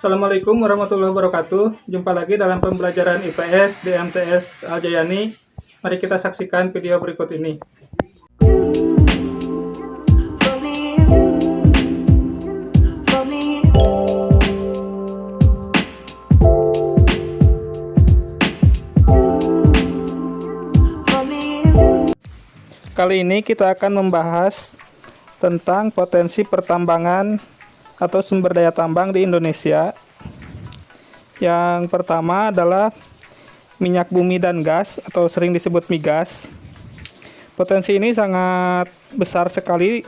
Assalamualaikum warahmatullahi wabarakatuh. Jumpa lagi dalam pembelajaran IPS di MTS Aljayani. Mari kita saksikan video berikut ini. Kali ini kita akan membahas tentang potensi pertambangan atau sumber daya tambang di Indonesia. Yang pertama adalah minyak bumi dan gas atau sering disebut migas. Potensi ini sangat besar sekali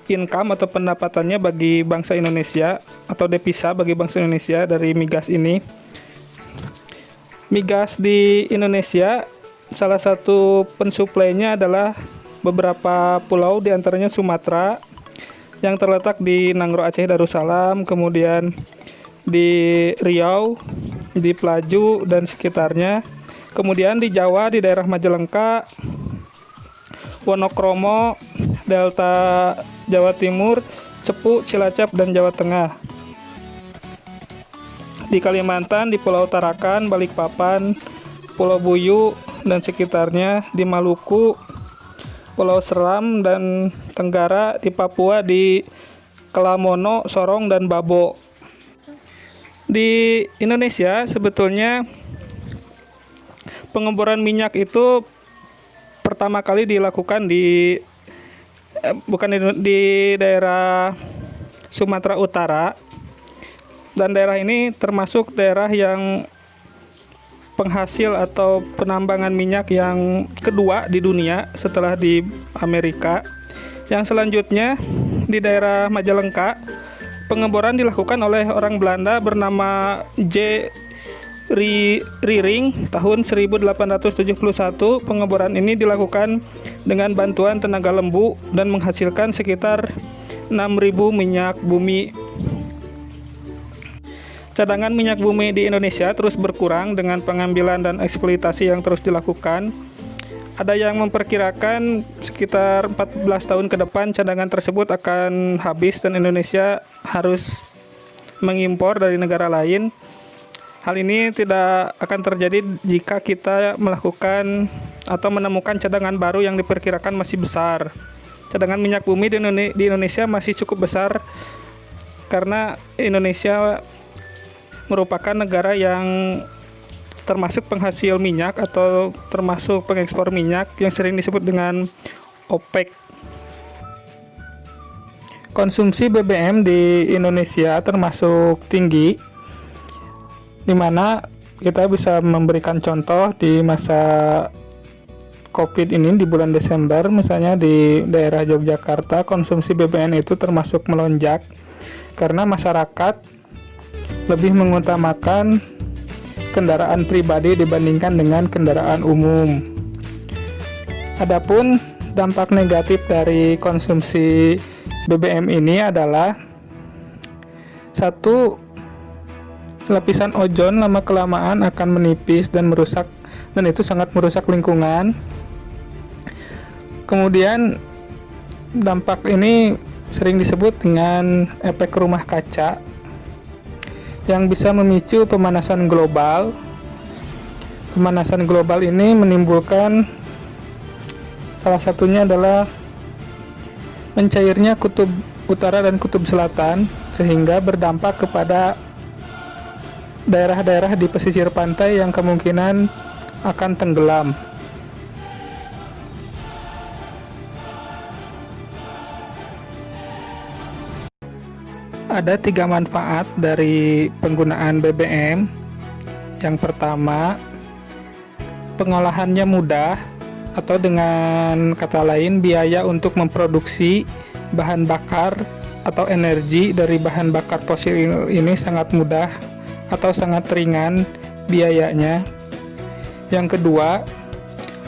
income atau pendapatannya bagi bangsa Indonesia atau devisa bagi bangsa Indonesia dari migas ini. Migas di Indonesia salah satu pensuplainya adalah beberapa pulau, diantaranya Sumatera yang terletak di Nangro Aceh Darussalam, kemudian di Riau, di Pelaju dan sekitarnya, kemudian di Jawa di daerah Majalengka, Wonokromo, Delta Jawa Timur, Cepu, Cilacap dan Jawa Tengah. Di Kalimantan di Pulau Tarakan, Balikpapan, Pulau Buyu dan sekitarnya, di Maluku, Pulau Seram dan Tenggara, di Papua di Kelamono, Sorong dan Babo. Di Indonesia sebetulnya pengeboran minyak itu pertama kali dilakukan di daerah Sumatera Utara, dan daerah ini termasuk daerah yang penghasil atau penambangan minyak yang kedua di dunia setelah di Amerika. Yang selanjutnya di daerah Majalengka, pengeboran dilakukan oleh orang Belanda bernama J. Riering tahun 1871. Pengeboran ini dilakukan dengan bantuan tenaga lembu dan menghasilkan sekitar 6.000 minyak bumi. Cadangan minyak bumi di Indonesia terus berkurang dengan pengambilan dan eksploitasi yang terus dilakukan. Ada yang memperkirakan sekitar 14 tahun ke depan cadangan tersebut akan habis dan Indonesia harus mengimpor dari negara lain. Hal ini tidak akan terjadi jika kita melakukan atau menemukan cadangan baru yang diperkirakan masih besar. Cadangan minyak bumi di Indonesia masih cukup besar karena Indonesia merupakan negara yang termasuk penghasil minyak atau termasuk pengekspor minyak yang sering disebut dengan OPEC. Konsumsi BBM di Indonesia termasuk tinggi, di mana kita bisa memberikan contoh di masa COVID ini di bulan Desember, misalnya di daerah Yogyakarta konsumsi BBM itu termasuk melonjak karena masyarakat lebih mengutamakan kendaraan pribadi dibandingkan dengan kendaraan umum. Adapun dampak negatif dari konsumsi BBM ini adalah satu, lapisan ozon lama-kelamaan akan menipis dan itu sangat merusak lingkungan. Kemudian dampak ini sering disebut dengan efek rumah kaca yang bisa memicu pemanasan global. Pemanasan global ini menimbulkan, salah satunya adalah mencairnya kutub utara dan kutub selatan, sehingga berdampak kepada daerah-daerah di pesisir pantai yang kemungkinan akan tenggelam. Ada 3 manfaat dari penggunaan BBM. Yang pertama, pengolahannya mudah, atau dengan kata lain biaya untuk memproduksi bahan bakar atau energi dari bahan bakar fosil ini sangat mudah atau sangat ringan biayanya. Yang kedua,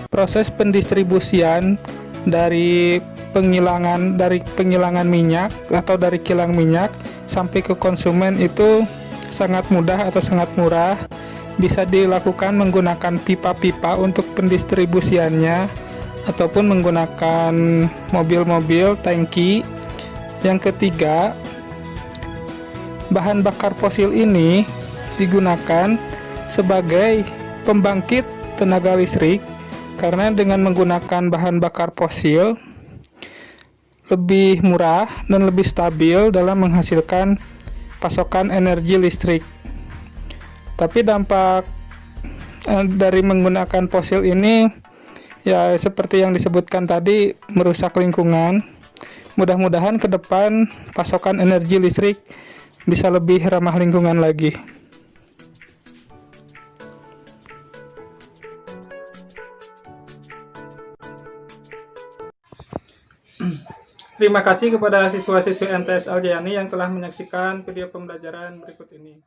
proses pendistribusian dari penggilangan minyak atau dari kilang minyak sampai ke konsumen itu sangat mudah atau sangat murah. Bisa dilakukan menggunakan pipa-pipa untuk pendistribusiannya ataupun menggunakan mobil-mobil tangki. Yang ketiga, bahan bakar fosil ini digunakan sebagai pembangkit tenaga listrik, karena dengan menggunakan bahan bakar fosil lebih murah dan lebih stabil dalam menghasilkan pasokan energi listrik. Tapi dampak dari menggunakan fosil ini ya seperti yang disebutkan tadi, merusak lingkungan. Mudah-mudahan ke depan pasokan energi listrik bisa lebih ramah lingkungan lagi. Terima kasih kepada siswa-siswi MTS Aljayani yang telah menyaksikan video pembelajaran berikut ini.